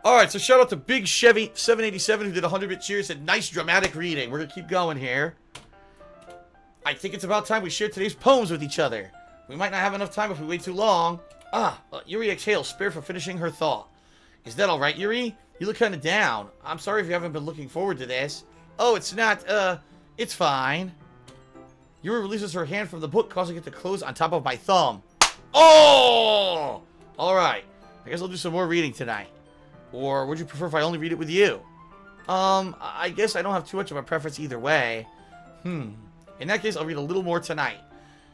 Alright, so shout out to Big Chevy 787 who did 100-bit cheers. Said, nice dramatic reading. We're going to keep going here. I think it's about time we share today's poems with each other. We might not have enough time if we wait too long. Yuri exhales, spared for finishing her thought. Is that alright, Yuri? You look kind of down. I'm sorry if you haven't been looking forward to this. Oh, it's not, it's fine. Yuri releases her hand from the book, causing it to close on top of my thumb. Oh! Alright. I guess I'll do some more reading tonight. Or would you prefer if I only read it with you? I guess I don't have too much of a preference either way. In that case, I'll read a little more tonight.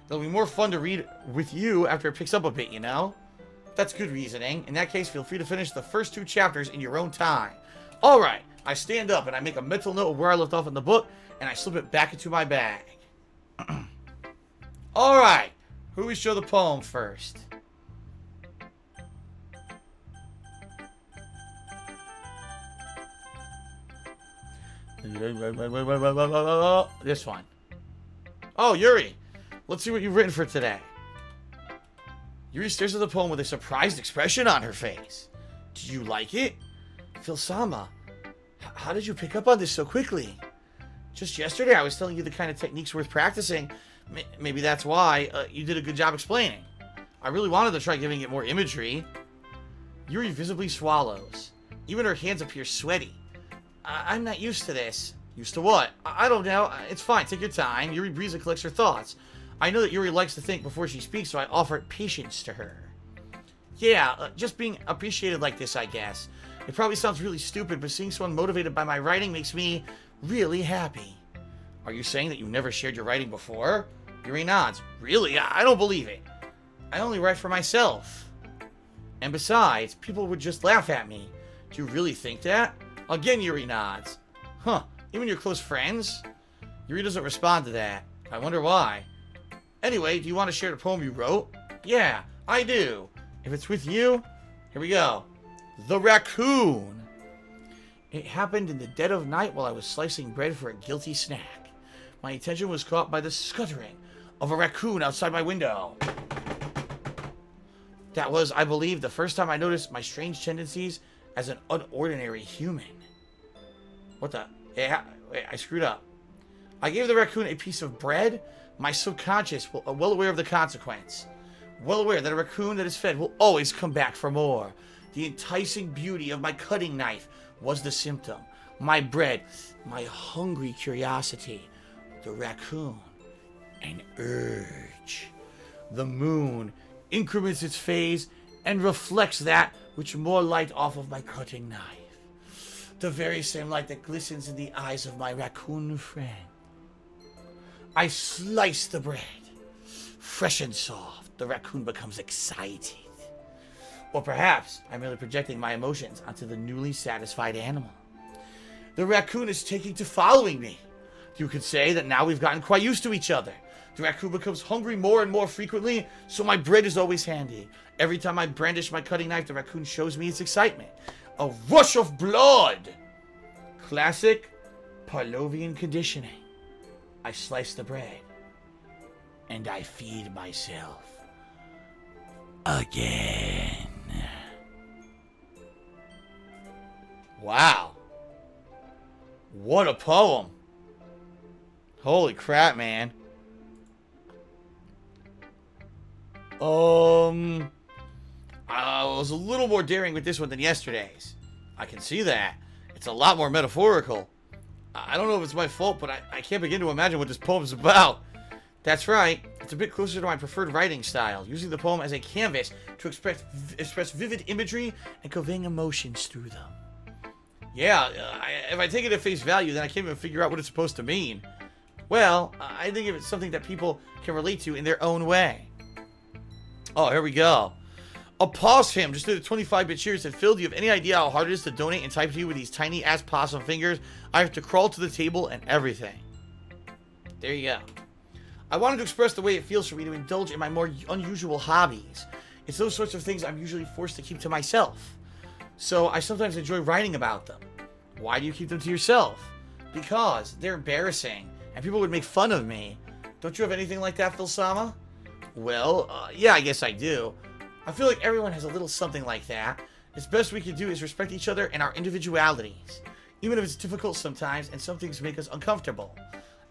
It'll be more fun to read with you after it picks up a bit, you know? That's good reasoning. In that case, feel free to finish the first 2 chapters in your own time. Alright, I stand up and I make a mental note of where I left off in the book, and I slip it back into my bag. Alright, who we show the poem first? This one. Oh, Yuri. Let's see what you've written for today. Yuri stares at the poem with a surprised expression on her face. Do you like it? Phil-sama, how did you pick up on this so quickly? Just yesterday I was telling you the kind of techniques worth practicing. Maybe that's why you did a good job explaining. I really wanted to try giving it more imagery. Yuri visibly swallows. Even her hands appear sweaty. I'm not used to this. Used to what? I don't know. It's fine. Take your time. Yuri breathes and collects her thoughts. I know that Yuri likes to think before she speaks, so I offer patience to her. Yeah, just being appreciated like this, I guess. It probably sounds really stupid, but seeing someone motivated by my writing makes me really happy. Are you saying that you never shared your writing before? Yuri nods. Really? I don't believe it. I only write for myself. And besides, people would just laugh at me. Do you really think that? Again, Yuri nods. Huh, even your close friends? Yuri doesn't respond to that. I wonder why. Anyway, do you want to share the poem you wrote? Yeah, I do. If it's with you, here we go. The Raccoon. It happened in the dead of night while I was slicing bread for a guilty snack. My attention was caught by the scuttering of a raccoon outside my window. That was, I believe, the first time I noticed my strange tendencies as an unordinary human. What the? Yeah, wait, I screwed up. I gave the raccoon a piece of bread. My subconscious, well aware of the consequence. Well aware that a raccoon that is fed will always come back for more. The enticing beauty of my cutting knife was the symptom. My bread, my hungry curiosity. The raccoon, an urge. The moon increments its phase and reflects that which more light off of my cutting knife. The very same light that glistens in the eyes of my raccoon friend. I slice the bread. Fresh and soft, the raccoon becomes excited. Or perhaps I'm merely projecting my emotions onto the newly satisfied animal. The raccoon is taking to following me. You could say that now we've gotten quite used to each other. The raccoon becomes hungry more and more frequently, so my bread is always handy. Every time I brandish my cutting knife, the raccoon shows me its excitement. A rush of blood! Classic Pavlovian conditioning. I slice the bread, and I feed myself. Again. Wow. What a poem. Holy crap, man. I was a little more daring with this one than yesterday's. I can see that. It's a lot more metaphorical. I don't know if it's my fault, but I can't begin to imagine what this poem's about. That's right. It's a bit closer to my preferred writing style, using the poem as a canvas to express vivid imagery and conveying emotions through them. Yeah, if I take it at face value, then I can't even figure out what it's supposed to mean. Well, I think if it's something that people can relate to in their own way. Oh, here we go. A pause him just did a 25-bit cheers that Phil, do you have any idea how hard it is to donate and type to you with these tiny ass possum fingers? I have to crawl to the table and everything. There you go. I wanted to express the way it feels for me to indulge in my more unusual hobbies. It's those sorts of things I'm usually forced to keep to myself. So I sometimes enjoy writing about them. Why do you keep them to yourself? Because they're embarrassing and people would make fun of me. Don't you have anything like that, Phil-sama? Well, yeah, I guess I do. I feel like everyone has a little something like that. It's best we can do is respect each other and our individualities, even if it's difficult sometimes and some things make us uncomfortable.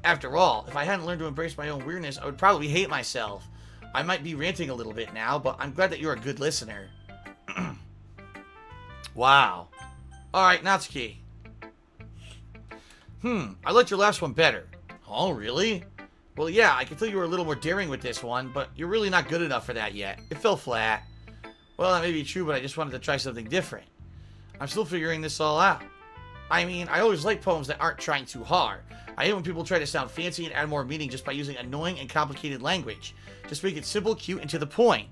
After all, if I hadn't learned to embrace my own weirdness, I would probably hate myself. I might be ranting a little bit now, but I'm glad that you're a good listener. Wow. Alright, Natsuki. I liked your last one better. Oh, really? Well, yeah, I can tell you were a little more daring with this one, but you're really not good enough for that yet. It fell flat. Well, that may be true, but I just wanted to try something different. I'm still figuring this all out. I mean, I always like poems that aren't trying too hard. I hate when people try to sound fancy and add more meaning just by using annoying and complicated language. Just make it simple, cute, and to the point.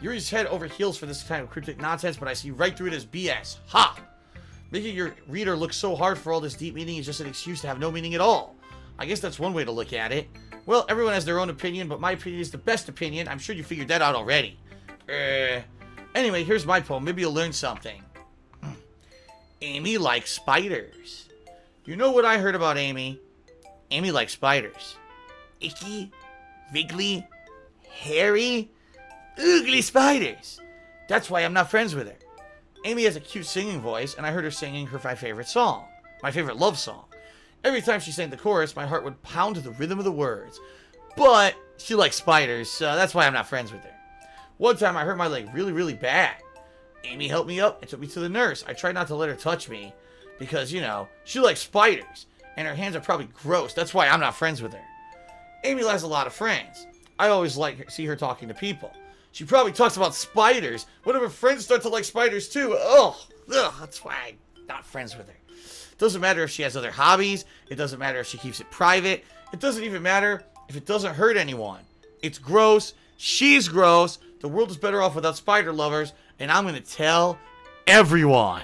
Yuri's head over heels for this kind of cryptic nonsense, but I see right through it as BS. Ha! Making your reader look so hard for all this deep meaning is just an excuse to have no meaning at all. I guess that's one way to look at it. Well, everyone has their own opinion, but my opinion is the best opinion. I'm sure you figured that out already. Anyway, here's my poem. Maybe you'll learn something. Amy likes spiders. You know what I heard about Amy? Amy likes spiders. Icky, wriggly, hairy, ugly spiders. That's why I'm not friends with her. Amy has a cute singing voice, and I heard her singing my favorite song. My favorite love song. Every time she sang the chorus, my heart would pound to the rhythm of the words. But she likes spiders, so that's why I'm not friends with her. One time I hurt my leg really, really bad. Amy helped me up and took me to the nurse. I tried not to let her touch me because, you know, she likes spiders, and her hands are probably gross. That's why I'm not friends with her. Amy has a lot of friends. I always see her talking to people. She probably talks about spiders. One of her friends start to like spiders too. Ugh, that's why I'm not friends with her. It doesn't matter if she has other hobbies. It doesn't matter if she keeps it private. It doesn't even matter if it doesn't hurt anyone. It's gross. She's gross. The world is better off without spider lovers. And I'm going to tell everyone.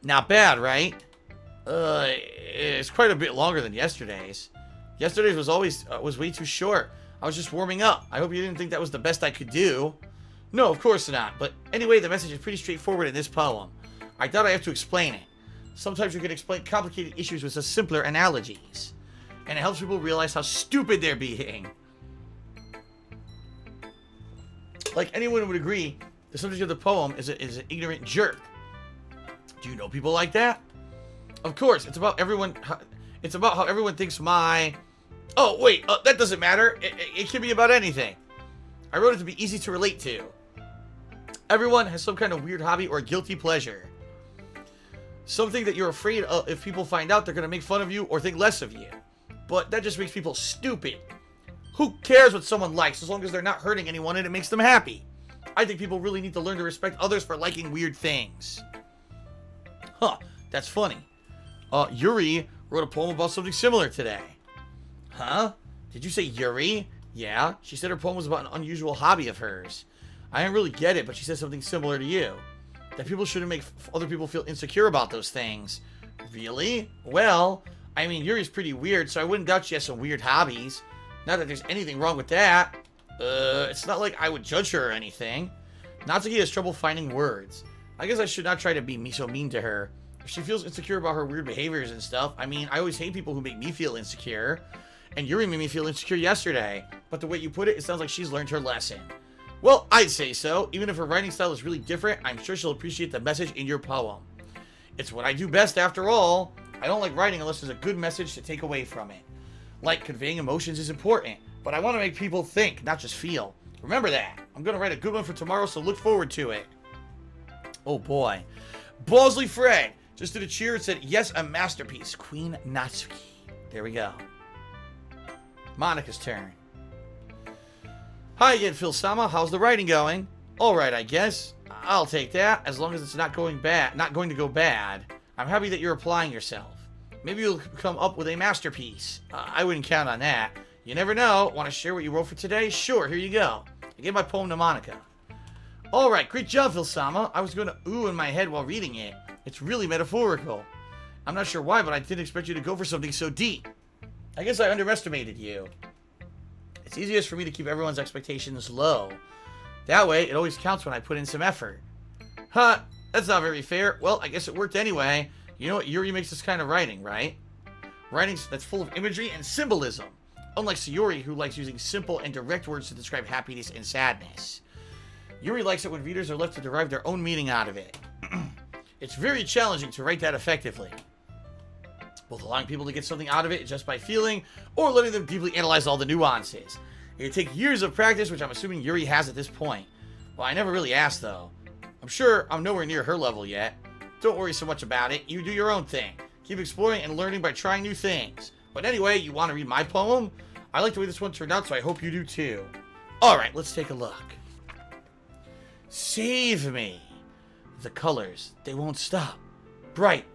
Not bad, right? It's quite a bit longer than yesterday's. Yesterday's was way too short. I was just warming up. I hope you didn't think that was the best I could do. No, of course not. But anyway, the message is pretty straightforward in this poem. I thought I have to explain it. Sometimes you can explain complicated issues with just simpler analogies. And it helps people realize how stupid they're being. Like anyone would agree, the subject of the poem is an ignorant jerk. Do you know people like that? Of course, it's about everyone. It's about how everyone thinks my... Oh, wait, that doesn't matter. It can be about anything. I wrote it to be easy to relate to. Everyone has some kind of weird hobby or guilty pleasure. Something that you're afraid of if people find out they're going to make fun of you or think less of you. But that just makes people stupid. Who cares what someone likes as long as they're not hurting anyone and it makes them happy? I think people really need to learn to respect others for liking weird things. Huh, that's funny. Yuri wrote a poem about something similar today. Huh? Did you say Yuri? Yeah, she said her poem was about an unusual hobby of hers. I didn't really get it, but she said something similar to you. That people shouldn't make other people feel insecure about those things. Really? Well, I mean, Yuri's pretty weird, so I wouldn't doubt she has some weird hobbies. Not that there's anything wrong with that. It's not like I would judge her or anything. Natsuki has trouble finding words. I guess I should not try to be so mean to her. If she feels insecure about her weird behaviors and stuff, I mean, I always hate people who make me feel insecure. And Yuri made me feel insecure yesterday. But the way you put it, it sounds like she's learned her lesson. Well, I'd say so. Even if her writing style is really different, I'm sure she'll appreciate the message in your poem. It's what I do best after all. I don't like writing unless there's a good message to take away from it. Like, conveying emotions is important, but I want to make people think, not just feel. Remember that. I'm going to write a good one for tomorrow, so look forward to it. Oh boy. Bosley Fred just did a cheer and said, yes, a masterpiece. Queen Natsuki. There we go. Monika's turn. Hi again, Phil-sama. How's the writing going? Alright, I guess. I'll take that, as long as it's not going to go bad. I'm happy that you're applying yourself. Maybe you'll come up with a masterpiece. I wouldn't count on that. You never know. Want to share what you wrote for today? Sure, here you go. I gave my poem to Monika. Alright, great job, Phil-sama. I was going to ooh in my head while reading it. It's really metaphorical. I'm not sure why, but I didn't expect you to go for something so deep. I guess I underestimated you. It's easiest for me to keep everyone's expectations low. That way, it always counts when I put in some effort. Huh, that's not very fair. Well, I guess it worked anyway. You know what Yuri makes this kind of writing, right? Writing that's full of imagery and symbolism. unlike Sayori, who likes using simple and direct words to describe happiness and sadness. Yuri likes it when readers are left to derive their own meaning out of it. It's very challenging to write that effectively, both allowing people to get something out of it just by feeling, or letting them deeply analyze all the nuances. It would take years of practice, which I'm assuming Yuri has at this point. Well, I never really asked, though. I'm sure I'm nowhere near her level yet. Don't worry so much about it. You do your own thing. Keep exploring and learning by trying new things. But anyway, you want to read my poem? I like the way this one turned out, so I hope you do too. Alright, let's take a look. Save me. The colors, they won't stop. Bright,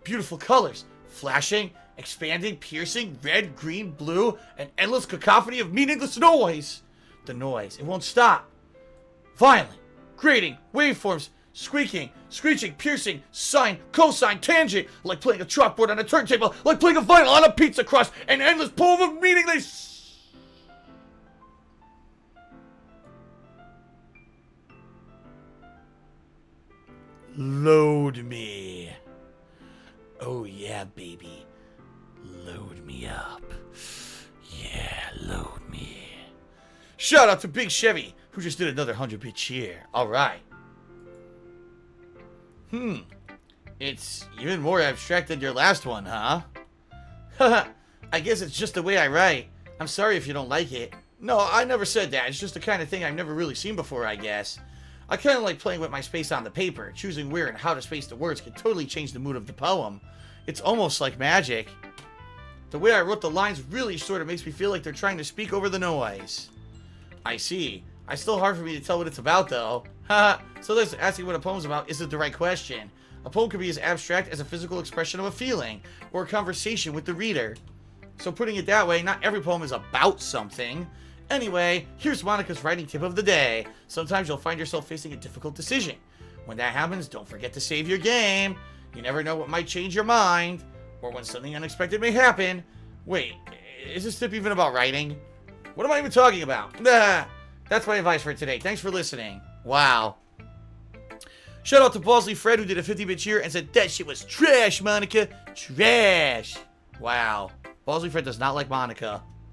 beautiful colors. Flashing, expanding, piercing, red, green, blue, an endless cacophony of meaningless noise. The noise, it won't stop. Violent, grating, waveforms, squeaking, screeching, piercing, sine, cosine, tangent, like playing a chalkboard on a turntable, like playing a vinyl on a pizza crust, an endless poem of meaningless. Load me. Oh yeah, baby. Load me up. Yeah, load me. Shout out to Big Chevy, who just did another 100-bit cheer. Alright. It's even more abstract than your last one, huh? Haha, I guess it's just the way I write. I'm sorry if you don't like it. No, I never said that. It's just the kind of thing I've never really seen before, I guess. I kind of like playing with my space on the paper. Choosing where and how to space the words can totally change the mood of the poem. It's almost like magic. The way I wrote the lines really sort of makes me feel like they're trying to speak over the noise. I see. It's still hard for me to tell what it's about, though. Haha, so that's asking what a poem's about isn't the right question. A poem could be as abstract as a physical expression of a feeling, or a conversation with the reader. So putting it that way, not every poem is about something. Anyway, here's Monica's writing tip of the day. Sometimes you'll find yourself facing a difficult decision. When that happens, don't forget to save your game. You never know what might change your mind, or when something unexpected may happen. Wait, is this tip even about writing? What am I even talking about? Nah, that's my advice for today. Thanks for listening. Wow. Shout out to Bosley Fred, who did a 50-bit cheer and said, that shit was trash, Monica. Trash. Wow. Bosley Fred does not like Monica.